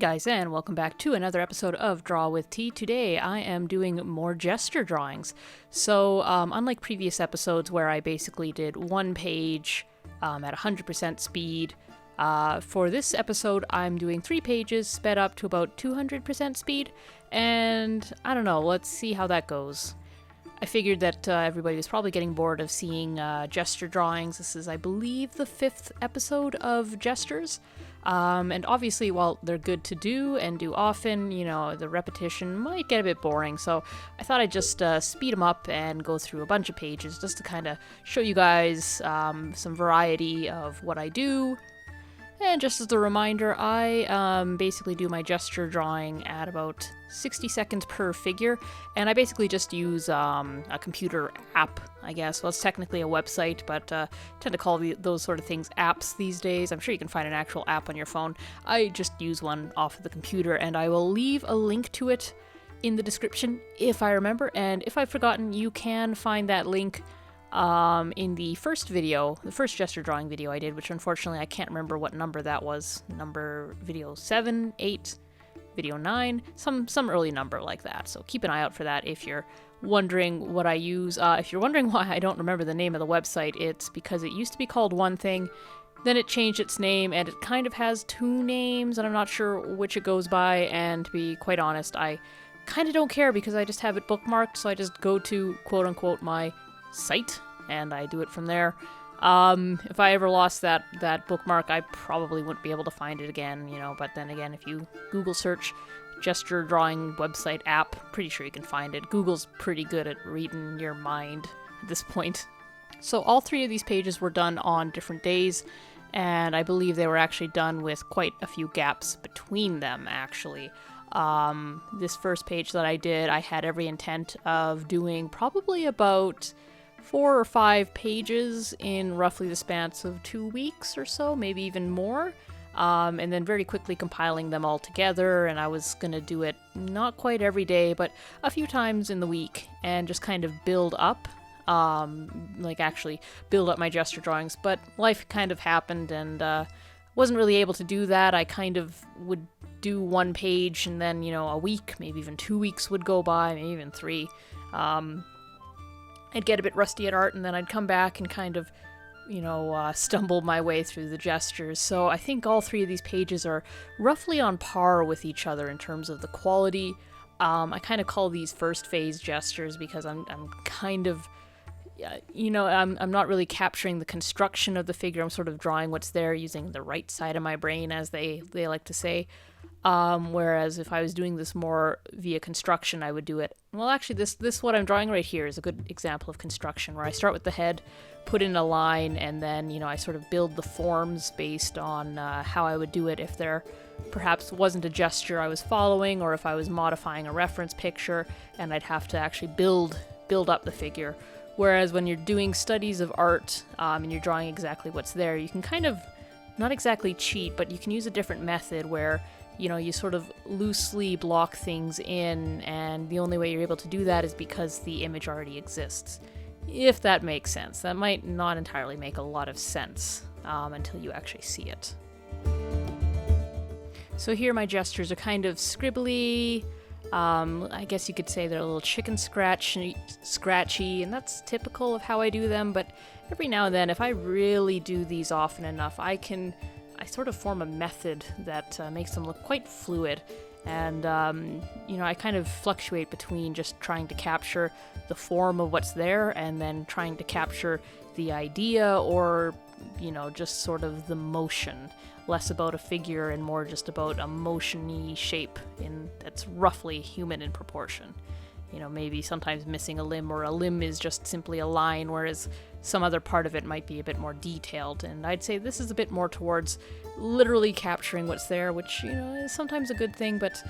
guys, and welcome back to another episode of Draw with T. Today I am doing more gesture drawings. So unlike previous episodes where I basically did one page at 100% speed, for this episode I'm doing 3 pages sped up to about 200% speed, and I don't know, let's see how that goes. I figured that everybody was probably getting bored of seeing gesture drawings. This is, I believe, the 5th episode of gestures. And obviously, while they're good to do and do often, you know, the repetition might get a bit boring. So I thought I'd just speed them up and go through a bunch of pages just to kind of show you guys some variety of what I do. And just as a reminder, I basically do my gesture drawing at about 60 seconds per figure, and I basically just use a computer app, I guess. Well, it's technically a website, but tend to call those sort of things apps these days. I'm sure you can find an actual app on your phone. I just use one off of the computer, and I will leave a link to it in the description if I remember, and if I've forgotten, you can find that link in the first video, the first gesture drawing video I did, which unfortunately I can't remember what number that was. Video 7, 8, video 9, some early number like that. So keep an eye out for that if you're wondering what I use. If you're wondering why I don't remember the name of the website, it's because it used to be called one thing, then it changed its name, and it kind of has 2 names, and I'm not sure which it goes by, and to be quite honest, I kind of don't care because I just have it bookmarked, so I just go to quote-unquote my site, and I do it from there. If I ever lost that bookmark, I probably wouldn't be able to find it again, you know, but then again, if you Google search gesture drawing website app, pretty sure you can find it. Google's pretty good at reading your mind at this point. So all 3 of these pages were done on different days, and I believe they were actually done with quite a few gaps between them, actually. This first page that I did, I had every intent of doing probably about 4 or 5 pages in roughly the span of 2 weeks or so, maybe even more, and then very quickly compiling them all together, and I was going to do it not quite every day, but a few times in the week, and just kind of build up, actually build up my gesture drawings, but life kind of happened, and wasn't really able to do that. I kind of would do 1 page, and then, you know, a week, maybe even 2 weeks would go by, maybe even 3. I'd get a bit rusty at art, and then I'd come back and kind of, you know, stumble my way through the gestures. So I think all 3 of these pages are roughly on par with each other in terms of the quality. I kind of call these first phase gestures because I'm kind of, you know, I'm not really capturing the construction of the figure. I'm sort of drawing what's there using the right side of my brain, as they like to say. Whereas if I was doing this more via construction, I would do it. Well, actually, this what I'm drawing right here is a good example of construction, where I start with the head, put in a line, and then, you know, I sort of build the forms based on how I would do it if there perhaps wasn't a gesture I was following, or if I was modifying a reference picture, and I'd have to actually build up the figure. Whereas when you're doing studies of art, and you're drawing exactly what's there, you can kind of, not exactly cheat, but you can use a different method where, you know, you sort of loosely block things in, and the only way you're able to do that is because the image already exists. If that makes sense. That might not entirely make a lot of sense until you actually see it. So here my gestures are kind of scribbly. I guess you could say they're a little chicken scratchy, and that's typical of how I do them, but every now and then, if I really do these often enough, I sort of form a method that makes them look quite fluid, and you know, I kind of fluctuate between just trying to capture the form of what's there and then trying to capture the idea, or, you know, just sort of the motion. Less about a figure and more just about a motion-y shape that's roughly human in proportion. You know, maybe sometimes missing a limb, or a limb is just simply a line, whereas some other part of it might be a bit more detailed. And I'd say this is a bit more towards literally capturing what's there, which, you know, is sometimes a good thing, but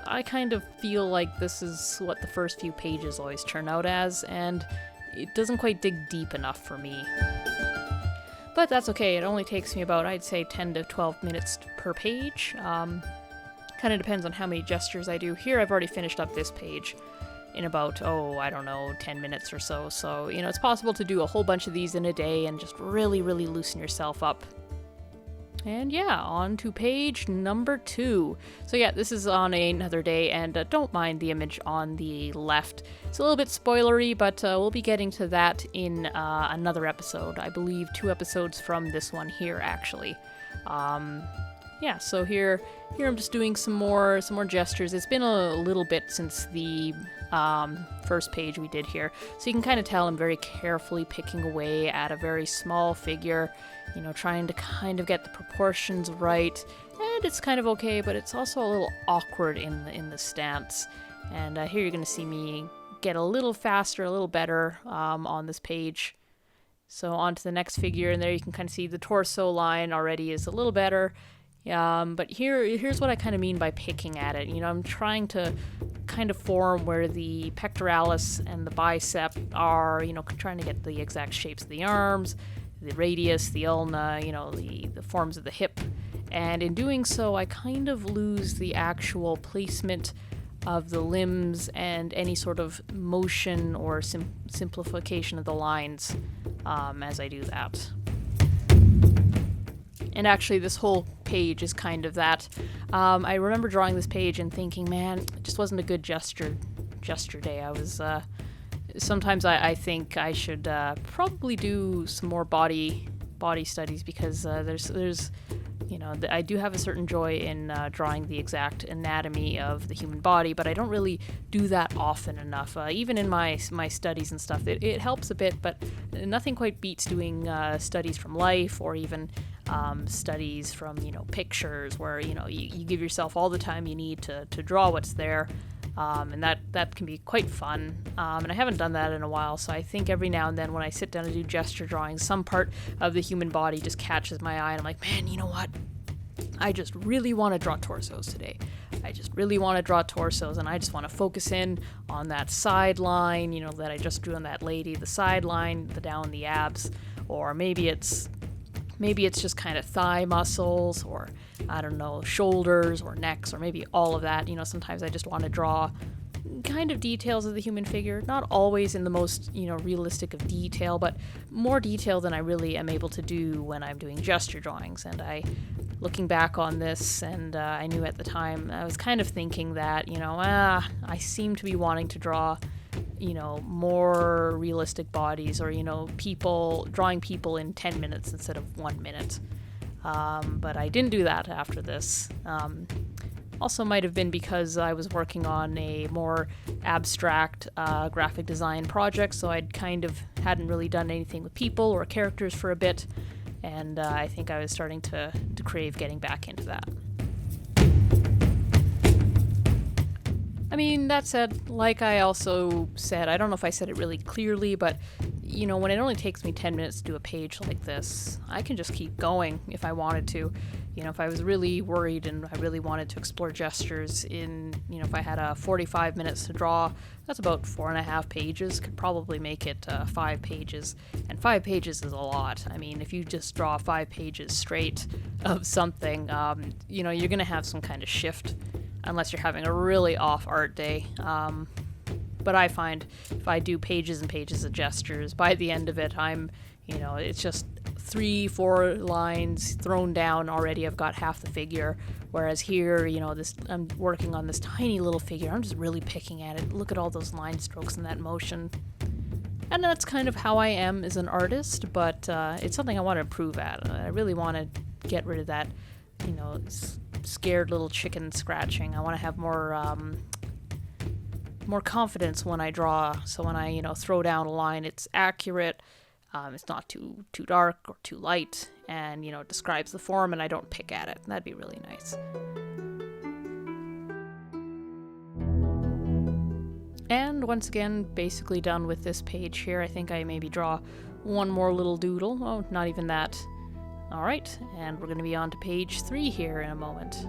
I kind of feel like this is what the first few pages always turn out as, and it doesn't quite dig deep enough for me. But that's okay, it only takes me about, I'd say, 10 to 12 minutes per page. Kind of depends on how many gestures I do. Here I've already finished up this page in about, 10 minutes or so. So, you know, it's possible to do a whole bunch of these in a day and just really, really loosen yourself up. And yeah, on to page number 2. So yeah, this is on another day, and don't mind the image on the left. It's a little bit spoilery, but we'll be getting to that in another episode. I believe 2 episodes from this one here, actually. Yeah, so here I'm just doing some more gestures. It's been a little bit since the first page we did here, so you can kind of tell I'm very carefully picking away at a very small figure, trying to kind of get the proportions right, and it's kind of okay, but it's also a little awkward in the stance. And here you're going to see me get a little faster, a little better on this page. So on to the next figure, and there you can kind of see the torso line already is a little better. But here's what I kind of mean by picking at it. I'm trying to kind of form where the pectoralis and the bicep are, trying to get the exact shapes of the arms, the radius, the ulna, the forms of the hip. And in doing so, I kind of lose the actual placement of the limbs and any sort of motion or simplification of the lines as I do that. And actually, this whole page is kind of that. I remember drawing this page and thinking, man, it just wasn't a good gesture day. I was sometimes I think I should probably do some more body studies, because there's I do have a certain joy in drawing the exact anatomy of the human body, but I don't really do that often enough. Even in my studies and stuff, it helps a bit, but nothing quite beats doing studies from life, or even studies from pictures, where you give yourself all the time you need to draw what's there. And that can be quite fun. And I haven't done that in a while, so I think every now and then when I sit down to do gesture drawings, some part of the human body just catches my eye, and I'm like, man, you know what? I just really want to draw torsos today. I just really want to draw torsos, and I just want to focus in on that side line, that I just drew on that lady, the side line, down the abs, or maybe it's just kind of thigh muscles, or I don't know, shoulders or necks, or maybe all of that. Sometimes I just want to draw kind of details of the human figure, not always in the most, realistic of detail, but more detail than I really am able to do when I'm doing gesture drawings. And looking back on this, and I knew at the time, I was kind of thinking that, I seem to be wanting to draw more realistic bodies, or, drawing people in 10 minutes instead of 1 minute. But I didn't do that after this. Also might have been because I was working on a more abstract graphic design project, so I'd kind of hadn't really done anything with people or characters for a bit, and I think I was starting to crave getting back into that. I mean, that said, like I also said, I don't know if I said it really clearly, but, when it only takes me 10 minutes to do a page like this, I can just keep going if I wanted to. If I was really worried and I really wanted to explore gestures if I had 45 minutes to draw, that's about 4.5 pages, could probably make it 5 pages. And 5 pages is a lot. I mean, if you just draw 5 pages straight of something, you're going to have some kind of shift, unless you're having a really off art day. But I find if I do pages and pages of gestures, by the end of it, it's just 3-4 lines thrown down already. I've got half the figure. Whereas here, I'm working on this tiny little figure. I'm just really picking at it. Look at all those line strokes and that motion. And that's kind of how I am as an artist, but it's something I want to improve at. I really want to get rid of that, scared little chicken scratching. I want to have more confidence when I draw, so when I throw down a line, it's accurate, it's not too dark or too light, and it describes the form, and I don't pick at it. That'd be really nice. And once again, basically done with this page here. I think I maybe draw one more little doodle. Oh, not even that. Alright, and we're going to be on to page 3 here in a moment.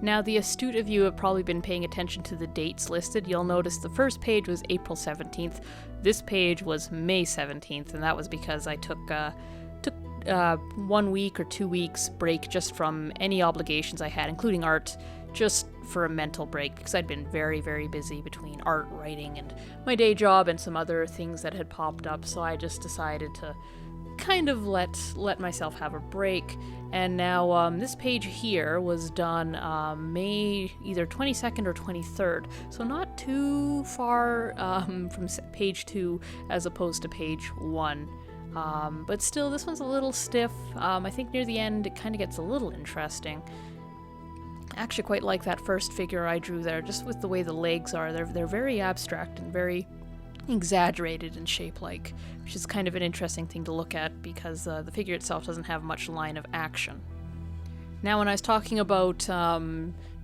Now, the astute of you have probably been paying attention to the dates listed. You'll notice the first page was April 17th. This page was May 17th, and that was because I took 1 week or 2 weeks break just from any obligations I had, including art, just for a mental break, because I'd been very, very busy between art, writing, and my day job and some other things that had popped up. So I just decided to kind of let myself have a break. And now this page here was done May either 22nd or 23rd, so not too far from page 2 as opposed to page 1. But still, this one's a little stiff. I think near the end it kind of gets a little interesting. I actually quite like that first figure I drew there, just with the way the legs are. They're very abstract and very exaggerated in shape-like, which is kind of an interesting thing to look at because the figure itself doesn't have much line of action. Now, when I was talking about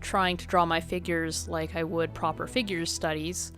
trying to draw my figures like I would proper figures studies,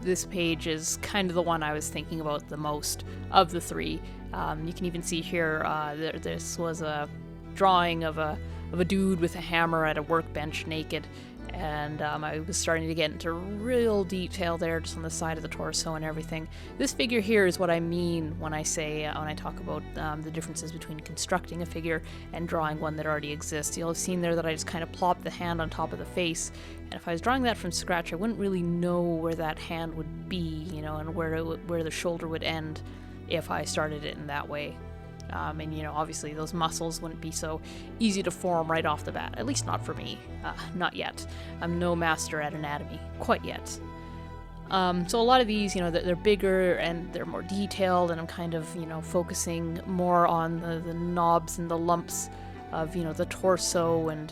this page is kind of the one I was thinking about the most of the three. You can even see here, this was a drawing of a dude with a hammer at a workbench naked, and I was starting to get into real detail there just on the side of the torso and everything. This figure here is what I mean when I say, when I talk about the differences between constructing a figure and drawing one that already exists. You'll have seen there that I just kind of plopped the hand on top of the face, and if I was drawing that from scratch, I wouldn't really know where that hand would be, and where the shoulder would end if I started it in that way. And obviously those muscles wouldn't be so easy to form right off the bat, at least not for me, not yet. I'm no master at anatomy, quite yet. So a lot of these, they're bigger and they're more detailed, and I'm kind of, focusing more on the knobs and the lumps of, the torso and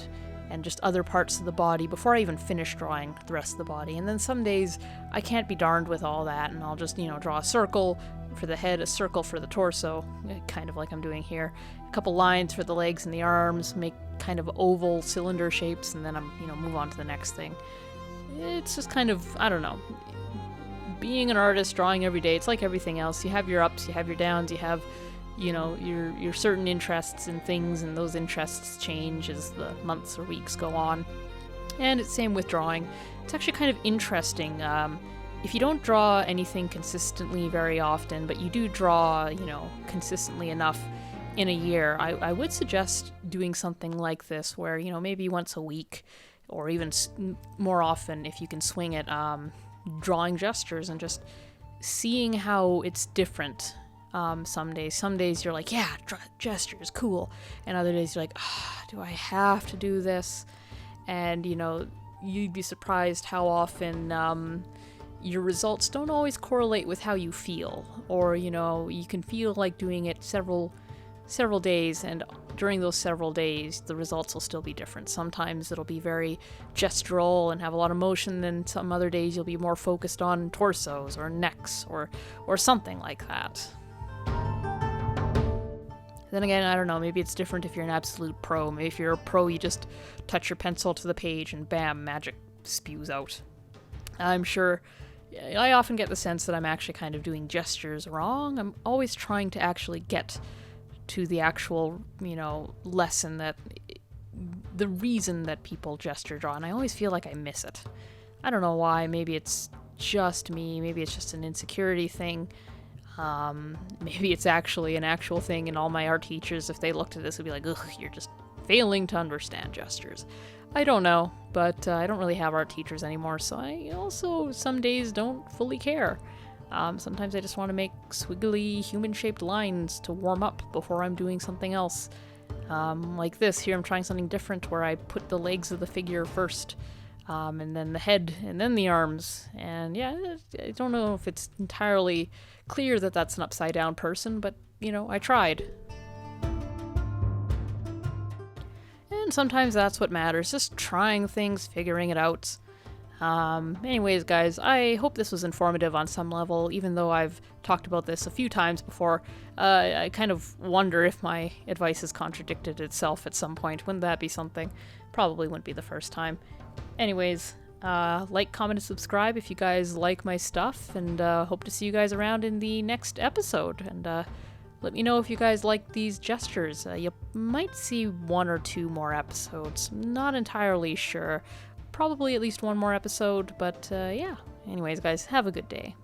just other parts of the body before I even finish drawing the rest of the body. And then some days I can't be darned with all that, and I'll just, draw a circle for the head, a circle for the torso, kind of like I'm doing here, a couple lines for the legs and the arms, make kind of oval cylinder shapes, and then I'm, move on to the next thing. It's just kind of, I don't know, being an artist, drawing every day, it's like everything else. You have your ups, you have your downs, you have, your certain interests in things, and those interests change as the months or weeks go on. And it's same with drawing. It's actually kind of interesting. If you don't draw anything consistently very often, but you do draw, consistently enough in a year, I would suggest doing something like this where, maybe once a week or even more often if you can swing it, drawing gestures and just seeing how it's different. Some days you're like, yeah, gestures, cool. And other days you're like, do I have to do this? And, you'd be surprised how often, your results don't always correlate with how you feel, or you can feel like doing it several days, and during those several days the results will still be different. Sometimes it'll be very gestural and have a lot of motion, then some other days you'll be more focused on torsos or necks or something like that. Then again, I don't know, maybe it's different if you're an absolute pro. Maybe if you're a pro, you just touch your pencil to the page and bam, magic spews out. I'm sure I often get the sense that I'm actually kind of doing gestures wrong. I'm always trying to actually get to the actual, lesson, that the reason that people gesture draw, and I always feel like I miss it. I don't know why. Maybe it's just me. Maybe it's just an insecurity thing. Maybe it's actually an actual thing, and all my art teachers, if they looked at this, would be like, ugh, you're just failing to understand gestures. I don't know, but I don't really have art teachers anymore, so I also some days don't fully care. Sometimes I just want to make squiggly human-shaped lines to warm up before I'm doing something else. Like this, here I'm trying something different where I put the legs of the figure first, and then the head, and then the arms. And yeah, I don't know if it's entirely clear that that's an upside-down person, but, I tried. And sometimes that's what matters, just trying things, figuring it out. Anyways, guys, I hope this was informative on some level, even though I've talked about this a few times before. I kind of wonder if my advice has contradicted itself at some point. Wouldn't that be something? Probably wouldn't be the first time. Anyways, like, comment, and subscribe if you guys like my stuff, and hope to see you guys around in the next episode. And let me know if you guys like these gestures. You might see 1 or 2 more episodes. Not entirely sure. Probably at least 1 more episode, but yeah. Anyways, guys, have a good day.